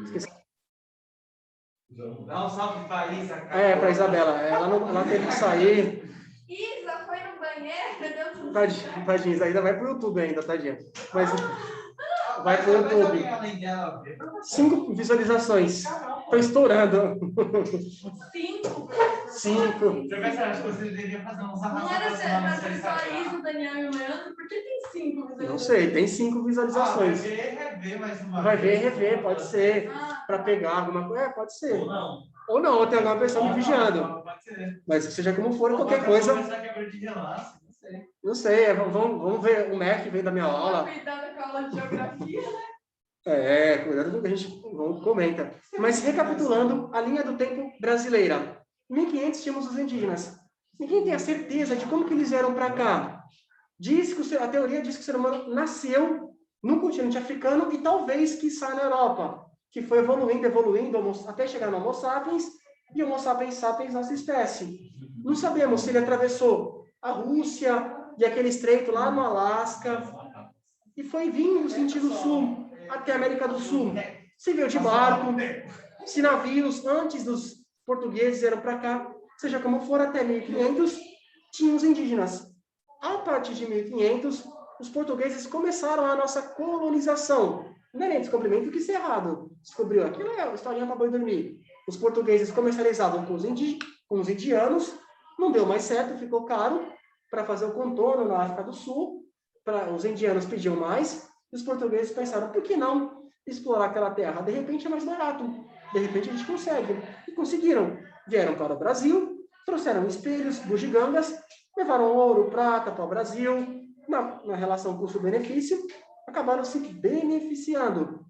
Esqueci. Dá um salve para a Isa. Para a Isabela. Ela teve que sair. Isa foi no banheiro. Tadinha, Isa ainda vai pro YouTube ainda, tadinha. Mas vai pro YouTube. 5 visualizações. Tô estourando. 5. Deixa eu ver se eu acho que você deveria fazer uns Não era só a Isa, o Daniel e o Leandro, por que tem 5 visualizações? Não sei, tem 5 visualizações. Vai ver e rever mais uma vez. Vai ver e rever, pode ser. Para pegar alguma coisa, pode ser. Ou não, ou tem alguma pessoa me vigiando. Pode ser. Mas seja como for, qualquer coisa. Não sei, vamos ver. O Mac veio da minha aula. Cuidado com a aula de geografia, né? Cuidado com o que a gente comenta. Mas recapitulando, a linha do tempo brasileira. Em 1500 tínhamos os indígenas. Ninguém tem a certeza de como que eles vieram para cá. A teoria diz que o ser humano nasceu no continente africano e talvez, quiçá, na Europa, que foi evoluindo, até chegar no Homo sapiens, e Homo sapiens sapiens, nossa espécie. Não sabemos se ele atravessou a Rússia e aquele estreito lá no Alasca, e foi vindo no sentido sul, até a América do Sul. Se veio de barco, se navios antes dos portugueses vieram para cá, seja como for, até 1500, tinha os indígenas. A partir de 1500, os portugueses começaram a nossa colonização. Não é nem descobrimento que isso é errado. Descobriu aquilo, historinha para boi dormir. Os portugueses comercializavam com os indianos, não deu mais certo, ficou caro para fazer o contorno na África do Sul. Os indianos pediam mais, e os portugueses pensaram, por que não explorar aquela terra? De repente é mais barato, de repente a gente consegue. E conseguiram. Vieram para o Brasil, trouxeram espelhos, bugigangas, levaram ouro, prata para o Brasil, na relação custo-benefício, acabaram se beneficiando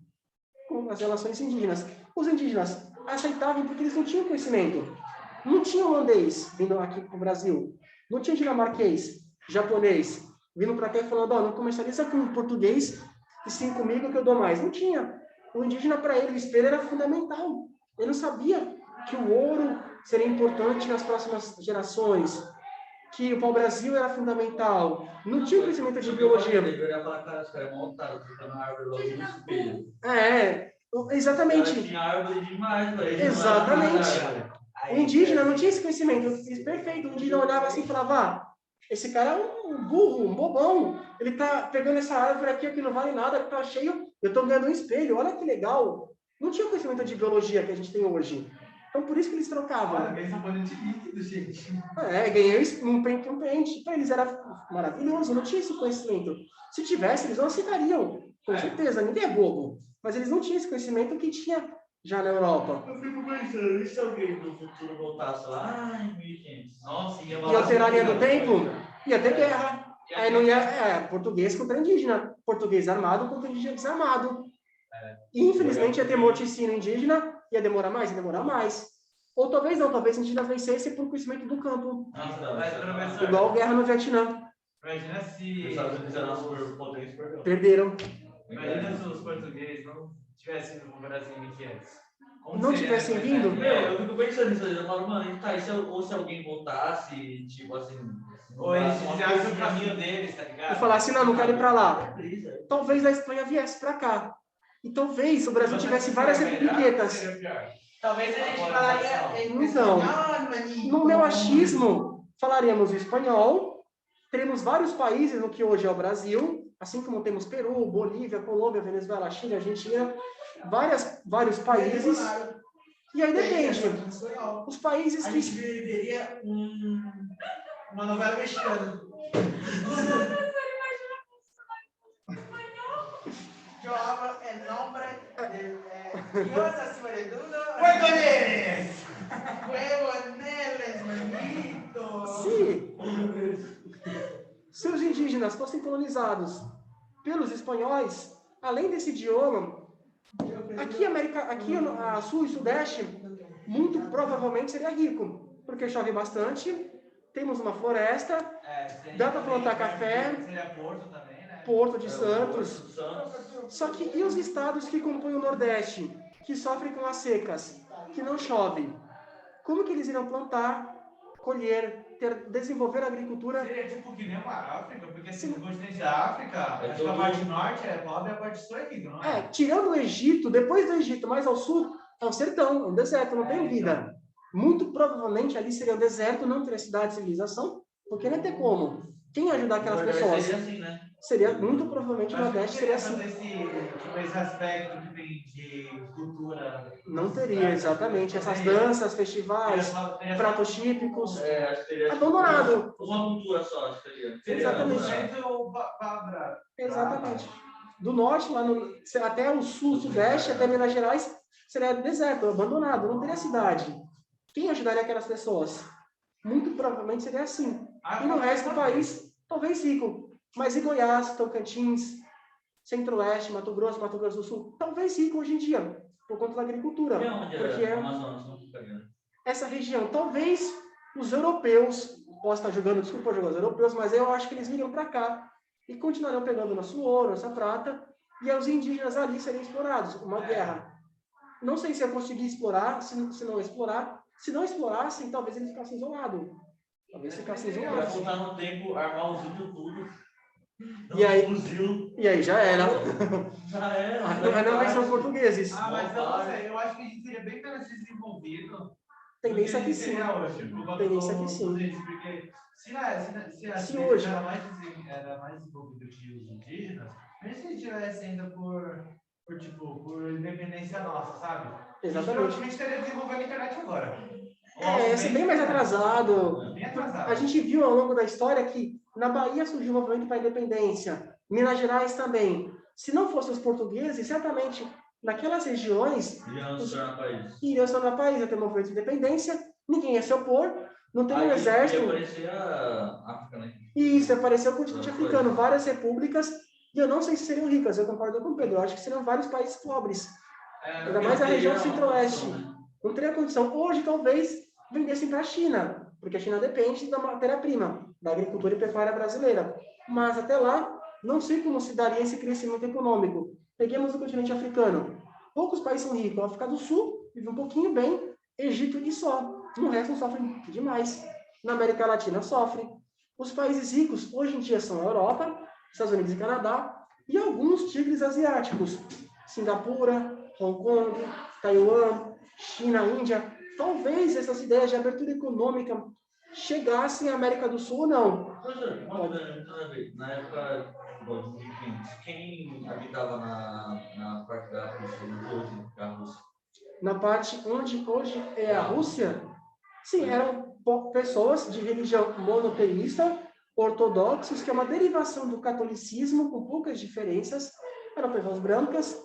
com as relações indígenas. Os indígenas aceitavam porque eles não tinham conhecimento. Não tinha holandês vindo aqui para o Brasil. Não tinha dinamarquês, japonês, vindo para cá e falando, não comercializa com português e sim comigo que eu dou mais. Não tinha. O indígena, para ele, o espelho era fundamental. Ele não sabia que o ouro seria importante nas próximas gerações, que o pau-brasil era fundamental. Não tinha conhecimento de biologia. Exatamente. Exatamente. O indígena não tinha esse conhecimento. Perfeito. O indígena olhava assim e falava, esse cara é um burro, um bobão. Ele está pegando essa árvore aqui que não vale nada, que está cheio. Eu estou ganhando um espelho. Olha que legal. Não tinha o conhecimento de biologia que a gente tem hoje. Então, por isso que eles trocavam. Ganhei sabonete líquido, gente. Ganhei um pente. Para eles era maravilhoso, não tinha esse conhecimento. Se tivesse, eles não aceitariam. Com certeza, ninguém é bobo. Mas eles não tinham esse conhecimento que tinha já na Europa. Eu fico pensando, e se alguém no futuro voltasse lá em 1500? Nossa, ia alterar a linha do tempo? Ia ter guerra. Aí não ia... português contra indígena. Português armado contra indígena desarmado. E, infelizmente, ia ter morticínio indígena. Ia demorar mais. Ou talvez não, talvez a indígena vencesse por conhecimento do campo. Nossa, igual guerra no Vietnã. Imagina se... Os Estados Unidos eram superpotentes, perderam. Imagina se os portugueses não tivessem ido para o Brasil em 1500. Não tivessem vindo? Eu fico pensando nisso aí, eu falo, mano, tá, ou se alguém voltasse, tipo assim... Ou eles fizessem o caminho deles, tá ligado? E falasse, não quero ir para lá. Talvez a Espanha viesse para cá. E talvez o Brasil tivesse várias republiquetas. Talvez a gente falaria... Então, no meu achismo, falaríamos o espanhol, teremos vários países no que hoje é o Brasil, assim como temos Peru, Bolívia, Colômbia, Venezuela, Chile, Argentina, vários países. E aí depende. Os países que... A gente viveria uma novela mexicana. Yo hablo en nombre de Dios acima de todo. ¡Huevoneles, manito! Se os indígenas fossem colonizados pelos espanhóis, além desse idioma, aqui a sul e sudeste, muito provavelmente seria rico, porque chove bastante, temos uma floresta, dá para plantar café. Seria Porto também, né? Porto de Santos. Só que e os estados que compõem o Nordeste, que sofrem com as secas, que não chove? Como que eles irão plantar, colher, desenvolver a agricultura. Seria tipo que nem uma África, porque assim, no continente da África, acho que a parte norte é pobre e a parte sul é rica, não é? Tirando o Egito, depois do Egito, mais ao sul, é um sertão, é um deserto, não tem vida. Muito provavelmente ali seria um deserto, não teria cidade, civilização, porque não ia ter como. Quem ia ajudar aquelas pessoas? Seria assim, né? Seria muito provavelmente o Nordeste seria assim. Esse aspecto que vem de cultura. Não teria, exatamente. Essas danças, festivais, pratos típicos. Acho que seria Abandonado. uma cultura só, acho que seria. Exatamente. Exatamente. Do norte, lá até o sul, sudeste, até Minas Gerais, seria deserto, abandonado, não teria cidade. Quem ajudaria aquelas pessoas? Muito provavelmente seria assim. E no resto do país, talvez rico. Mas e Goiás, Tocantins, Centro-Oeste, Mato Grosso do Sul, talvez rico hoje em dia, por conta da agricultura. E onde porque é Amazonas? Não fica vendo. essa região, talvez os europeus, posso estar jogando, desculpa jogar os europeus, mas eu acho que eles viriam para cá e continuariam pegando nosso ouro, nossa prata, e os indígenas ali seriam explorados, uma guerra. Não sei se eu consegui explorar, se não explorar. Se não explorassem, talvez eles ficassem isolados. Talvez ficassem Vai isolados. voltar no tempo, armar os índios tudo. E aí já era. Já era. Não vai ser os portugueses. Mas eu acho que a gente seria bem menos desenvolvido. Tendência que sim. Tendência que sim. Porque se a hoje era mais desenvolvido que os indígenas, mesmo se a gente tivesse ainda por independência nossa, sabe? Exatamente. A gente estaria desenvolvendo a internet agora. Esse é bem mais atrasado. Bem atrasado. A gente viu ao longo da história que na Bahia surgiu um movimento para a independência. Minas Gerais também. Se não fossem os portugueses, certamente naquelas regiões iriam se tornar país, ia ter movimento de independência, ninguém ia se opor, não tem um exército. Ia aparecer a África, né? Isso, apareceu o continente africano, várias repúblicas, e eu não sei se seriam ricas, eu concordo com o Pedro, eu acho que seriam vários países pobres. Ainda mais a região centro-oeste. Não teria condição. Hoje, talvez, vendessem para a China, porque a China depende da matéria-prima, da agricultura e pecuária brasileira. Mas, até lá, não sei como se daria esse crescimento econômico. Peguemos o continente africano. Poucos países são ricos. A África do Sul vive um pouquinho bem, Egito e só. No resto, sofrem demais. Na América Latina, sofrem. Os países ricos, hoje em dia, são a Europa, Estados Unidos e Canadá, e alguns tigres asiáticos. Singapura, Hong Kong, Taiwan, China, Índia. Talvez essas ideias de abertura econômica chegassem à América do Sul ou não. Na época dos vikings, quem habitava na parte da Rússia? Na parte onde hoje é a Rússia, sim, eram pessoas de religião monoteísta, ortodoxos, que é uma derivação do catolicismo, com poucas diferenças. Eram pessoas brancas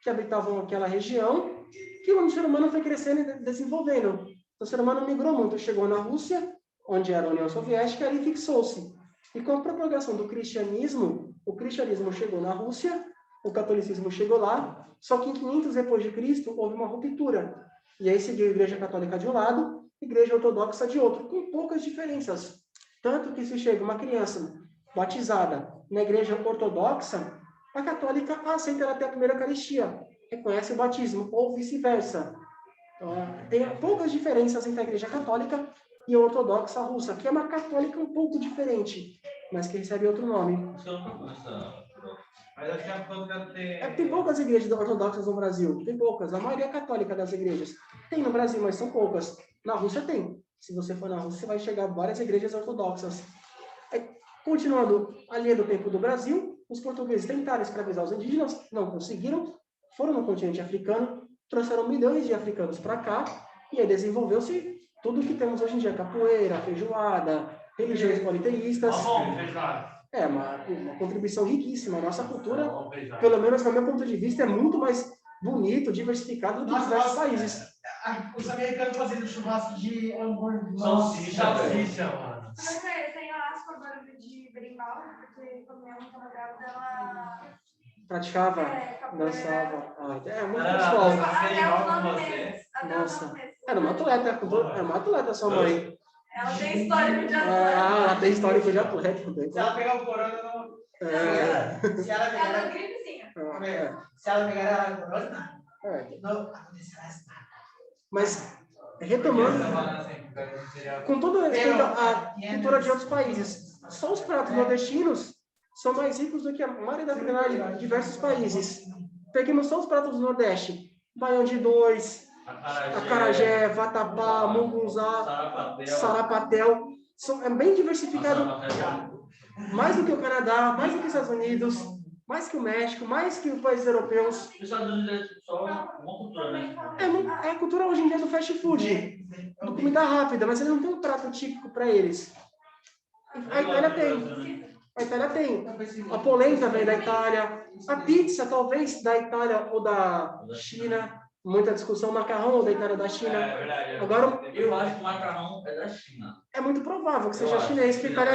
que habitavam aquela região, que o ser humano foi crescendo e desenvolvendo. O ser humano migrou muito, chegou na Rússia, onde era a União Soviética, e ali fixou-se. E com a propagação do cristianismo, o cristianismo chegou na Rússia, o catolicismo chegou lá, só que em 500 depois de Cristo houve uma ruptura. E aí seguiu a Igreja Católica de um lado, a Igreja Ortodoxa de outro, com poucas diferenças. Tanto que se chega uma criança batizada na Igreja Ortodoxa, a católica aceita ela ter a primeira Eucaristia, reconhece o batismo, ou vice-versa. Então, tem poucas diferenças entre a Igreja Católica e a Ortodoxa Russa, que é uma católica um pouco diferente, mas que recebe outro nome. Mas acho que a católica tem... Tem poucas igrejas ortodoxas no Brasil, tem poucas. A maioria é católica das igrejas. Tem no Brasil, mas são poucas. Na Rússia tem. Se você for na Rússia, você vai chegar a várias igrejas ortodoxas. Continuando a linha do tempo do Brasil, os portugueses tentaram escravizar os indígenas, não conseguiram, foram no continente africano, trouxeram milhões de africanos para cá, e aí desenvolveu-se tudo o que temos hoje em dia, capoeira, feijoada, religiões politeístas. É uma contribuição riquíssima. A nossa cultura, pelo menos no meu ponto de vista, é muito mais bonito, diversificado do que diversos países. Os americanos fazendo churrasco de hambúrguer. Salsicha, mano. Eu tenho asco agora de berimbau, porque quando minha mãe estava grávida, ela praticava, dançava. Muito pessoal. Nossa, era uma atleta sua mãe. Ela tem histórico de atleta. Ela tem histórico de atleta. Se ela pegar o corona, não... Se ela pegar... Ela é gripezinha. Se ela pegar o corona, não acontecerá nada. Mas, retomando... Com todo respeito à cultura de outros países, só os pratos nordestinos são mais ricos do que a maioria da culinária de diversos países. Peguemos só os pratos do Nordeste: baião de dois, acarajé, vatapá, mungunzá, sarapatel. É bem diversificado, mais do que o Canadá, mais do que os Estados Unidos, mais que o México, mais que os países europeus. Os Estados Unidos é só uma cultura, né? É a cultura hoje em dia do fast food, do comida rápida, mas eles não têm um prato típico para eles. A Itália tem. A Itália tem. A polenta vem da Itália. A pizza, talvez, da Itália ou da China. Muita discussão, macarrão ou da Itália ou da China. É verdade. Agora, Eu acho que o macarrão é da China. é muito provável que seja chinês, que a Itália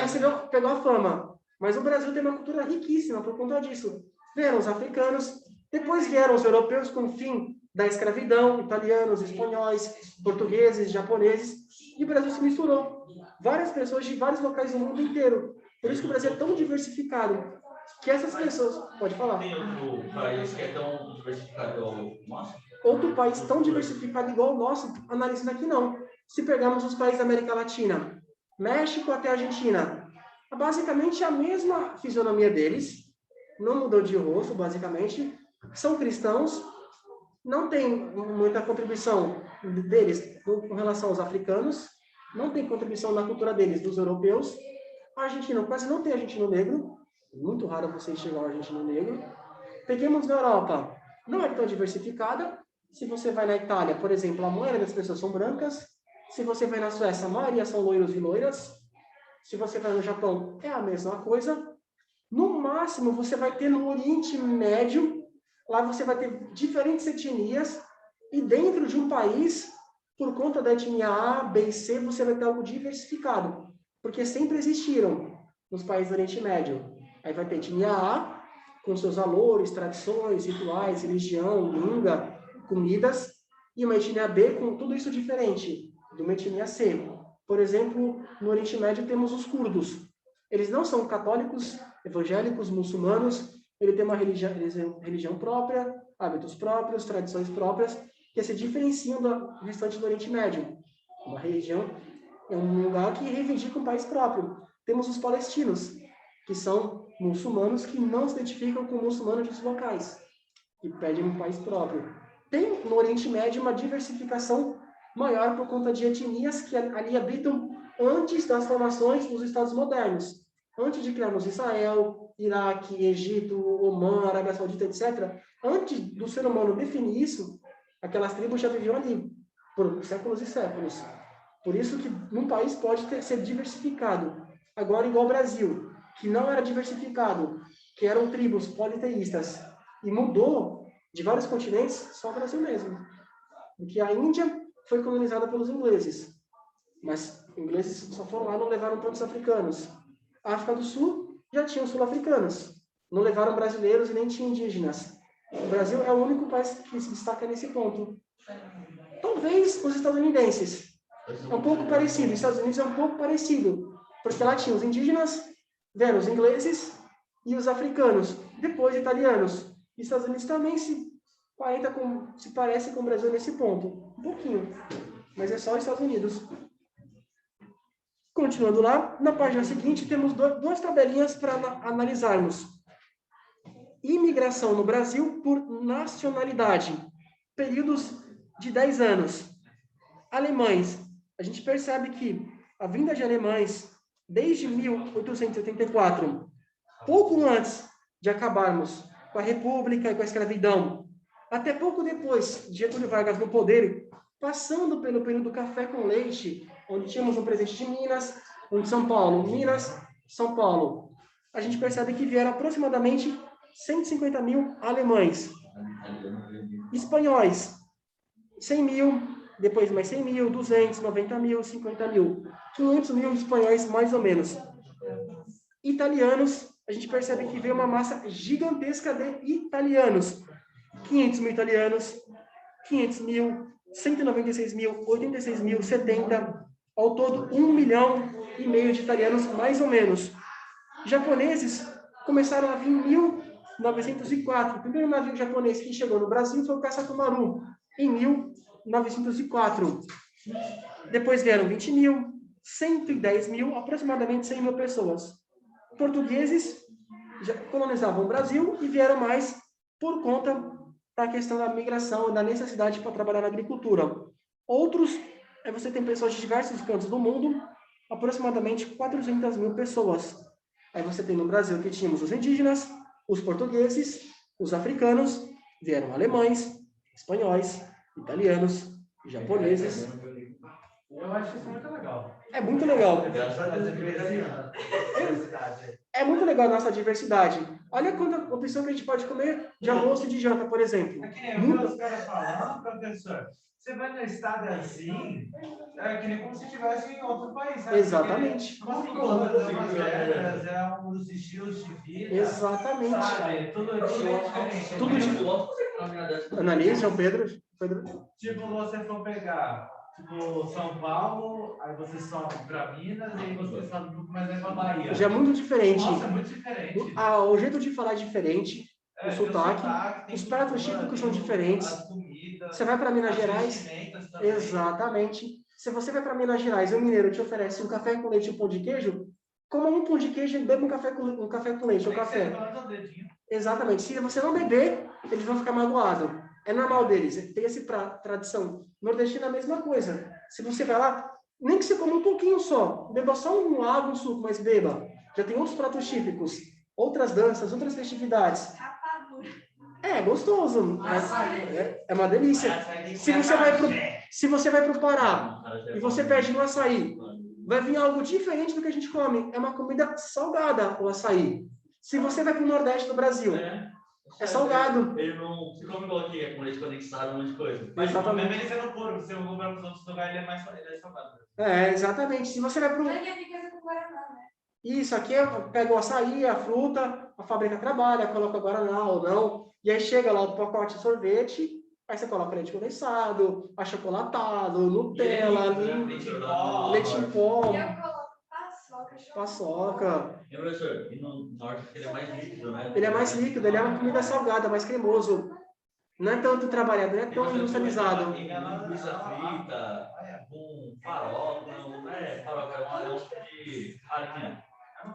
pegou a fama. Mas o Brasil tem uma cultura riquíssima por conta disso. Vieram os africanos, depois vieram os europeus com o fim da escravidão, italianos, espanhóis, portugueses, japoneses, e o Brasil se misturou. Várias pessoas de vários locais do mundo inteiro. Por isso que o Brasil é tão diversificado, que essas pessoas... Pode falar. Tem outro país que é tão diversificado igual o nosso? Outro país tão diversificado igual o nosso, analisando aqui não. Se pegarmos os países da América Latina, México até a Argentina, basicamente a mesma fisionomia deles, não mudou de rosto, basicamente, são cristãos, não tem muita contribuição deles com relação aos africanos, não tem contribuição na cultura deles, dos europeus. A Argentina quase não tem argentino negro, muito raro você enxergar um argentino negro. Peguemos na Europa, não é tão diversificada. Se você vai na Itália, por exemplo, a maioria das pessoas são brancas. Se você vai na Suécia, a maioria são loiros e loiras. Se você vai no Japão, é a mesma coisa. No máximo, você vai ter no Oriente Médio, lá você vai ter diferentes etnias, e dentro de um país, por conta da etnia A, B e C, você vai ter algo diversificado, porque sempre existiram nos países do Oriente Médio. Aí vai ter etnia A, com seus valores, tradições, rituais, religião, língua, comidas, e uma etnia B com tudo isso diferente de uma etnia C. Por exemplo, no Oriente Médio temos os curdos. Eles não são católicos, evangélicos, muçulmanos, ele tem uma religião própria, hábitos próprios, tradições próprias, que se diferenciam do restante do Oriente Médio. Uma religião é um lugar que reivindica um país próprio. Temos os palestinos, que são muçulmanos que não se identificam com muçulmanos de outros locais, que pedem um país próprio. Tem no Oriente Médio uma diversificação maior por conta de etnias que ali habitam antes das formações dos Estados modernos. Antes de criarmos Israel, Iraque, Egito, Omã, Arábia Saudita, etc., antes do ser humano definir isso, aquelas tribos já viviam ali por séculos e séculos. Por isso que num país pode ser diversificado. Agora, igual o Brasil, que não era diversificado, que eram tribos politeístas, e mudou de vários continentes, só o Brasil mesmo. Porque a Índia foi colonizada pelos ingleses, mas os ingleses só foram lá e não levaram tantos africanos. A África do Sul já tinha os sul-africanos, não levaram brasileiros e nem tinha indígenas. O Brasil é o único país que se destaca nesse ponto. Talvez os estadunidenses. É um pouco parecido. Os Estados Unidos é um pouco parecido, porque lá tinha os indígenas, vieram os ingleses e os africanos, depois italianos. E os Estados Unidos também se parece com o Brasil nesse ponto. Um pouquinho. Mas é só os Estados Unidos. Continuando lá, na página seguinte, temos duas tabelinhas para analisarmos. Imigração no Brasil por nacionalidade. Períodos de 10 anos. Alemães. A gente percebe que a vinda de alemães, desde 1884, pouco antes de acabarmos com a República e com a escravidão, até pouco depois de Getúlio Vargas no poder, passando pelo período do café com leite, onde tínhamos um presidente de Minas, um de São Paulo, Minas, São Paulo. A gente percebe que vieram aproximadamente 150 mil alemães. Espanhóis, 100 mil, depois mais 100 mil, 200, 90 mil, 50 mil. 500 mil espanhóis, mais ou menos. Italianos, a gente percebe que veio uma massa gigantesca de italianos. 500 mil italianos, 500 mil, 196 mil, 86 mil, 70, ao todo 1,5 milhão de italianos, mais ou menos. Japoneses começaram a vir em 1904. O primeiro navio japonês que chegou no Brasil foi o Kasato Maru, em 1904. Depois vieram 20 mil, 110 mil, aproximadamente 100 mil pessoas. Portugueses já colonizavam o Brasil e vieram mais por conta da questão da migração e da necessidade para trabalhar na agricultura. Outros, você tem pessoas de diversos cantos do mundo, aproximadamente 400 mil pessoas. Aí você tem no Brasil que tínhamos os indígenas, os portugueses, os africanos, vieram alemães, espanhóis, italianos, japoneses. Eu acho isso muito legal. É muito legal. Graças a Deus, Diversidade. É muito legal a nossa diversidade. Olha quanta opção que a gente pode comer de almoço e de janta, por exemplo. É que nem eu vi os caras falando, professor. Você vai no estado assim, é que nem como se estivesse em outro país. Sabe? Exatamente. Como umas regras, uns estilos de vida. Exatamente. Sabe? Tudo diferente. Tudo diferente. Analise, João Pedro. Tipo, você for pegar tipo, São Paulo, aí você sobe para Minas, e aí você sobe um pouco mais para Bahia. Já é muito diferente. Nossa, é muito diferente. O jeito de falar é diferente. O tem sotaque. Os pratos típicos são diferentes. As comidas. Você vai para Minas as Gerais. vestimentas também. Exatamente. Se você vai para Minas Gerais e o mineiro te oferece um café com leite e um pão de queijo, coma um pão de queijo e beba um café com leite ou café. Exatamente. Se você não beber, eles vão ficar magoados. É normal deles. Tem essa tradição. Nordestina é a mesma coisa. Se você vai lá, nem que você coma um pouquinho só, beba só um água, um suco, mas beba. Já tem outros pratos típicos, outras danças, outras festividades. É gostoso. É uma delícia. Se você vai para o Pará e você pede um açaí, vai vir algo diferente do que a gente come. É uma comida salgada, o açaí. Se você vai para o Nordeste do Brasil, é salgado. Ele não se come igual aqui, é com leite condensado, um monte de coisa. Mas Exatamente. mesmo ele sendo puro, se eu comprar nos outros lugares, ele é mais salgado. Exatamente. Se você vai para Aqui é riqueza com Guaraná, né? Isso, aqui eu pego o açaí, a fruta, a fábrica trabalha, coloca Guaraná ou não, e aí chega lá o pacote de sorvete, aí você coloca leite condensado, achocolatado, Nutella, leite em pó, E eu coloco paçoca. E, professor, e no norte ele é mais líquido, né? Ele é mais líquido, ele é uma comida salgada, mais cremoso. Não é tanto trabalhado, não é tão industrializado. Pizza frita, com farofa, não é farofa, é um tipo de farinha.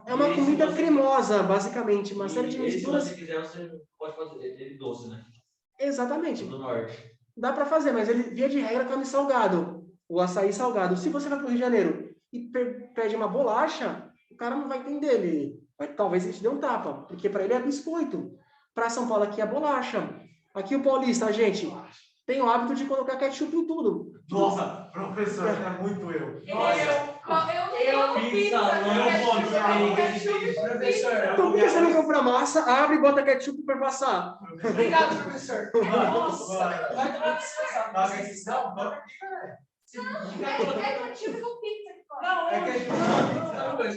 É uma comida cremosa, basicamente, uma série de Se misturas. você quiser, você pode fazer ele doce, né? Exatamente. Do norte. Dá para fazer, mas ele, via de regra, come salgado. O açaí salgado. Se você vai para o Rio de Janeiro e pede uma bolacha, o cara não vai entender. Talvez ele te dê um tapa, porque para ele é biscoito. Para São Paulo aqui é bolacha. Aqui o paulista, gente, tem o hábito de colocar ketchup em tudo. Nossa, professor, é muito eu. Então por que você não compra massa, abre e bota ketchup para passar? Obrigado, professor. Nossa, Vai tomar decisão. Nossa, não, É o tipo do pizza que come. Não, é que a gente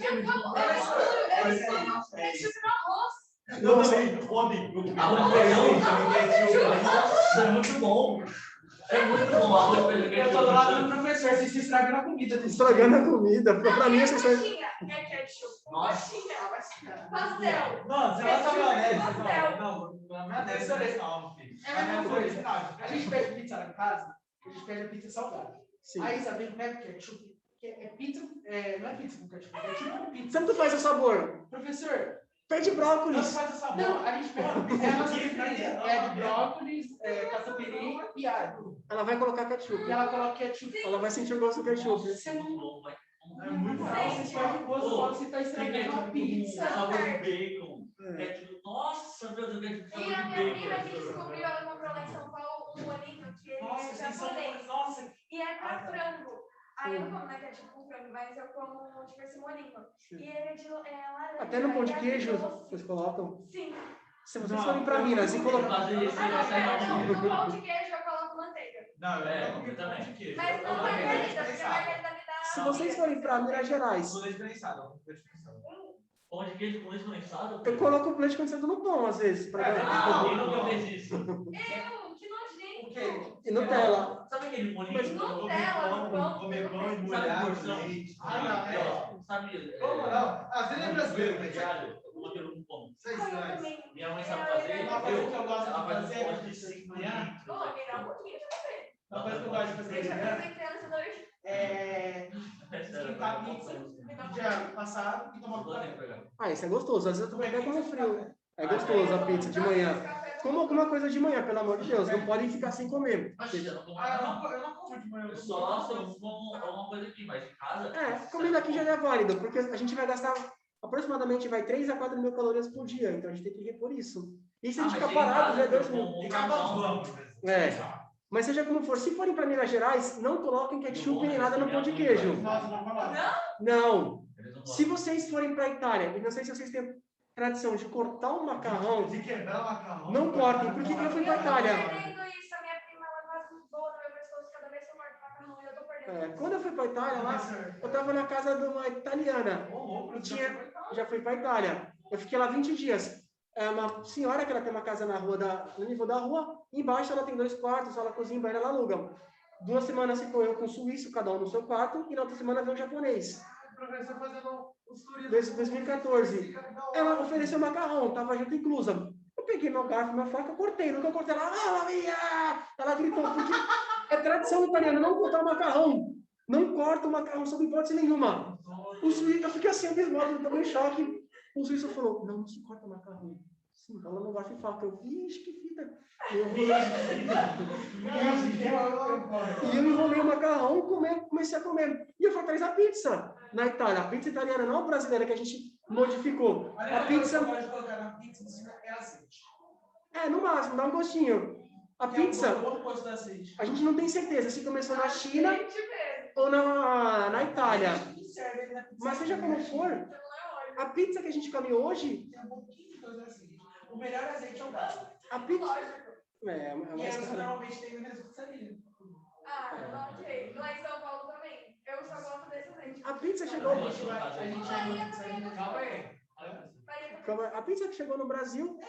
Ketchup no arroz. Nossa, Nossa, é muito bom. É muito bom. Arroz, feijão, eu tô do lado do ketchup. professor, se estraga na comida. estragando a comida. Para mim, essa história... É ketchup. Nossa. Pastel. Não, você vai saber honesto. Pastel. Não, na minha adolescência, não, filho. É a mesma coisa. A gente pede pizza lá em casa, a gente pede a pizza salgada. Sim. Aí, sabe, pega ketchup, que é pizza, não é pizza com ketchup, é ketchup com pizza. Tanto faz o sabor. Professor, Pede não brócolis. faz o sabor. Não, a gente pega, é a nossa preferência, é de brócolis, catupiry e alho. Ela vai colocar ketchup. E ela coloca ketchup. Ela vai sentir o gosto do ketchup. Nossa, é muito bom, vai. É muito Nossa, você pode o gosto, pode você tá Tem estragando uma ketchup pizza. com sabor de bacon. É. Ketchup. Nossa, meu Deus, ketchup com E a sabor de minha bacon. prima que descobriu, ela comprou lá em São Paulo um bolinho que ele Nossa, é vocês são... japonês. Nossa, E é pra frango. Aí eu não como, né, que é tipo com frango, mas eu como tipo esse molinho. E ele é de laranja. Até no pão de e é queijo, doce. vocês colocam. Sim. Se vocês forem para Minas e colocar... Fazer isso, Ah, vai não, sair pera, mal. no pão de queijo eu coloco manteiga. Não, É, eu comi eu também. pão de queijo. Mas não margarida, porque margarida me dá... Se vocês forem para Minas Gerais, Tudo diferenciado, tudo diferenciado. Pão de queijo com leite condensado? eu coloco o leite condensado no pão, às vezes. Pra Ah, quem nunca fez isso? Que nojento. E Nutella. Sabe aquele molinho? Mas Nutella no pão. Comer pão e Sabe molhar porção? leite. Sabe? Como não? Às vezes é brasileiro, né? né? Diário, eu vou ter um pão. Vocês Ai, eu estranhos. também. Minha mãe sabe fazer. Uma coisa que eu gosto Ela de faz um fazer pote de é 5 Ô, litros. me dá um pouquinho de você. Uma coisa que eu gosto de fazer Deixa eu de fazer criança hoje. pizza no dia passado e tomar café. Ah, isso é gostoso. Às vezes eu tô até como frio. É gostoso a pizza de manhã. Coma alguma coisa de manhã, pelo amor de Deus. Não pode ficar sem comer. Eu não como Ah, não. eu não como de manhã. Eu só se eu como alguma coisa aqui, mas em casa. Comida aqui já é válido, porque a gente vai gastar aproximadamente 3 a 4 mil calorias por dia. Então a gente tem que repor isso. E se a gente ficar parado, já é 2 mil. Mas seja como for, se forem para Minas Gerais, não coloquem ketchup nem nada no pão de queijo. Nossa, não falar. Não. Se vocês forem para a Itália, e não sei se vocês têm tradição de cortar um macarrão, De quebrar o macarrão. não cortem, porque eu fui para a Itália. Isso, a minha prima ela quase voa no meu pescoço cada vez que eu mordo macarrão e eu tô perdendo. Quando eu fui para a Itália, lá, eu estava na casa de uma italiana. Já fui para a Itália. Eu fiquei lá 20 dias. É uma senhora que ela tem uma casa na rua no nível da rua. Embaixo ela tem 2 quartos, sala, cozinha, banheiro, ela aluga. 2 semanas ficou eu com o suíço, cada um no seu quarto, e na outra semana veio o japonês. Professor fazendo os turistas. Desde 2014. Ela ofereceu macarrão, tava junto inclusa. Eu peguei meu garfo, minha faca, cortei. No que eu cortei, ela, minha! Ela gritou, porque é tradição italiana não cortar o macarrão. Não corta o macarrão sob hipótese nenhuma. O suíço, eu fiquei assim, abismado, eu tomei choque. O suíço falou, não se corta macarrão. Sim, ela não garfo e faca. Eu, vixe, que fita. E eu enrolei o macarrão, comecei a comer. E eu fui atrás da pizza na Itália. A pizza italiana, não a brasileira, que a gente modificou. A pizza... pode colocar na pizza, é azeite. No máximo, dá um gostinho. A pizza, Outro gosto de azeite. a gente não tem certeza se começou na China ou na Itália. Mas seja como for, a pizza que a gente come hoje... Tem um pouquinho de gosto de azeite. O melhor azeite é o gato. A pizza... E essa normalmente tem na pizzaria. Ok. Lá em São Paulo também. Eu só gosto desse azeite. A pizza chegou... A pizza que chegou no Brasil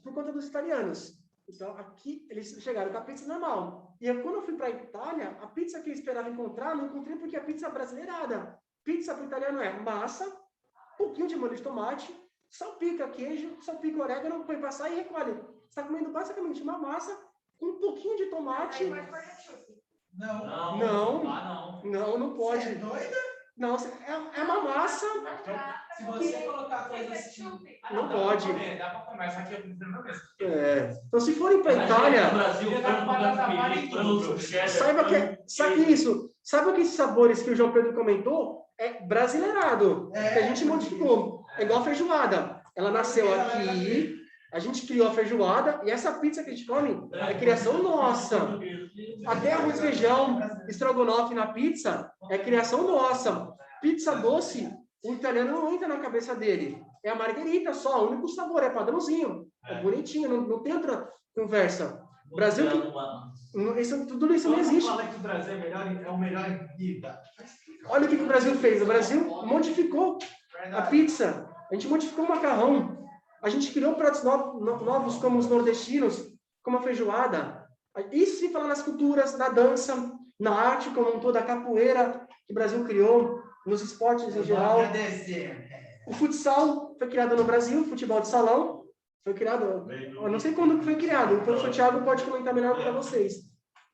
por conta dos italianos. Então, aqui, eles chegaram com a pizza normal. E quando eu fui para a Itália, a pizza que eu esperava encontrar, não encontrei porque a pizza brasileirada. Pizza para o italiano é massa, um pouquinho de molho de tomate, salpica queijo, salpica orégano, põe passar e recolhe. Você está comendo basicamente uma massa com um pouquinho de tomate. Não pode. Você é doida? Não, é uma massa. Se você colocar coisa assim... Não pode. Dá pra comer, essa aqui eu prefiro na mesa. Então, se forem para a Itália, saiba que esses sabores que o João Pedro comentou é brasileirado, que a gente modificou. É igual a feijoada. Ela nasceu aqui, a gente criou a feijoada, e essa pizza que a gente come é criação nossa. Até arroz, feijão, estrogonofe na pizza é criação nossa. Pizza doce, o italiano não entra na cabeça dele. É a margherita só, o único sabor, é padrãozinho. É bonitinho, não tem outra conversa. Brasil, tudo isso não existe. Fala que o Brasil é o melhor em vida. Olha o que o Brasil fez. O Brasil modificou a pizza. A gente modificou o macarrão. A gente criou pratos novos como os nordestinos, como a feijoada. Isso sem falar nas culturas, na dança, na arte como um todo, a capoeira que o Brasil criou, nos esportes em geral. O futsal foi criado no Brasil, futebol de salão. Foi criado, eu não sei quando foi criado, o professor Thiago pode comentar melhor para vocês.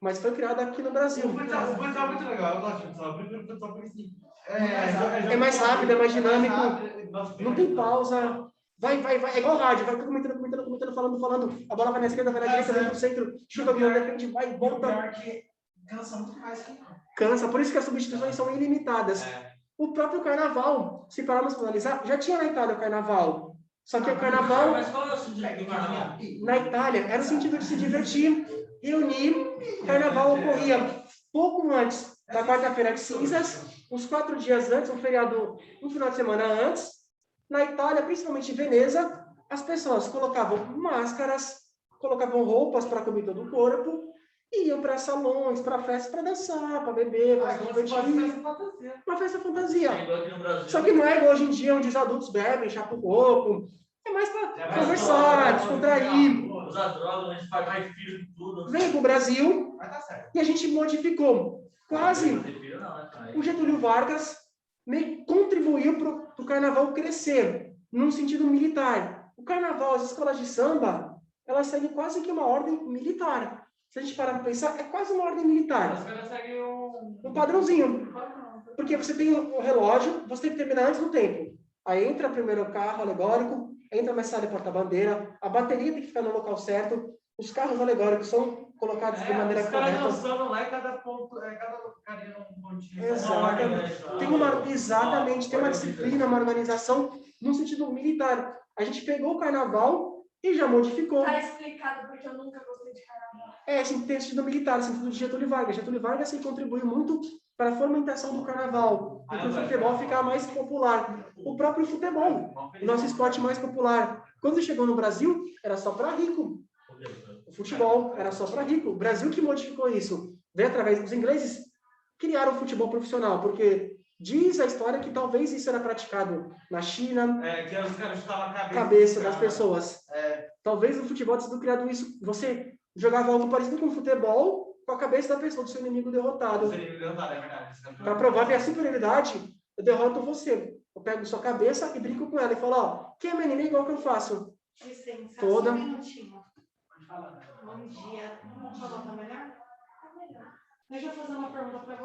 Mas foi criado aqui no Brasil. O futsal é muito legal, eu gosto de futsal. Eu prefiro futsal porque assim, é mais rápido, é mais dinâmico, não tem pausa. Vai, é igual rádio, vai comentando, falando. A bola vai na esquerda, vai na direita, vai pro centro, chuta o guião, defende, vai e volta. Cansa muito mais que... Cansa, por isso que as substituições são ilimitadas. O próprio carnaval, se pararmos para analisar, já tinha na Itália o carnaval. Só que o carnaval, Mas qual é o sentido do carnaval? na Itália, era o sentido de se divertir, reunir. O carnaval ocorria pouco antes da quarta-feira de cinzas, uns 4 dias antes, um feriado, um final de semana antes. Na Itália, principalmente em Veneza, as pessoas colocavam máscaras, colocavam roupas para cobrir todo o corpo, e iam para salões, para festas, para dançar, para beber, para se divertir. Uma festa fantasia. Só que não é igual hoje em dia, onde os adultos bebem, chapam o corpo. É mais para conversar, descontrair. Usar drogas, a gente faz mais filho de tudo. Vem para o Brasil e a gente modificou. Quase o Getúlio Vargas meio contribuiu para o carnaval crescer, num sentido militar. O carnaval, as escolas de samba, elas seguem quase que uma ordem militar. Se a gente parar para pensar, é quase uma ordem militar. Os caras seguem Um padrãozinho. Porque você tem o relógio, você tem que terminar antes do tempo. Aí entra primeiro o carro alegórico, entra a mensagem porta-bandeira, a bateria tem que ficar no local certo, os carros alegóricos são colocados de maneira os caras correta. dançando lá e cada ponto, cada carinha num pontinho. Exatamente. Exatamente, tem uma disciplina, uma organização no sentido militar. A gente pegou o carnaval e já modificou. Tá explicado porque eu nunca gostei de carnaval. Assim, tem sentido militar, sentido de Getúlio Vargas. Getúlio Vargas ele contribuiu muito para a fomentação do carnaval, para o futebol ficar mais popular. O próprio futebol, o nosso esporte mais popular. Quando chegou no Brasil, era só para rico. O futebol era só para rico. O Brasil que modificou isso. Veio através dos ingleses, criaram o futebol profissional, porque diz a história que talvez isso era praticado na China, Que os caras chutavam a cabeça das pessoas. Talvez no futebol tenha sido criado isso. Você jogava algo parecido com futebol com a cabeça da pessoa, do seu inimigo derrotado. Para provar minha superioridade, eu derroto você. Eu pego sua cabeça e brinco com ela e falo, ó, quem é meu inimigo, igual que eu faço. Licença, Toda. só um minutinho. Pode falar. Bom dia. Vamos falar melhor? Tá melhor. Deixa eu fazer uma pergunta para você.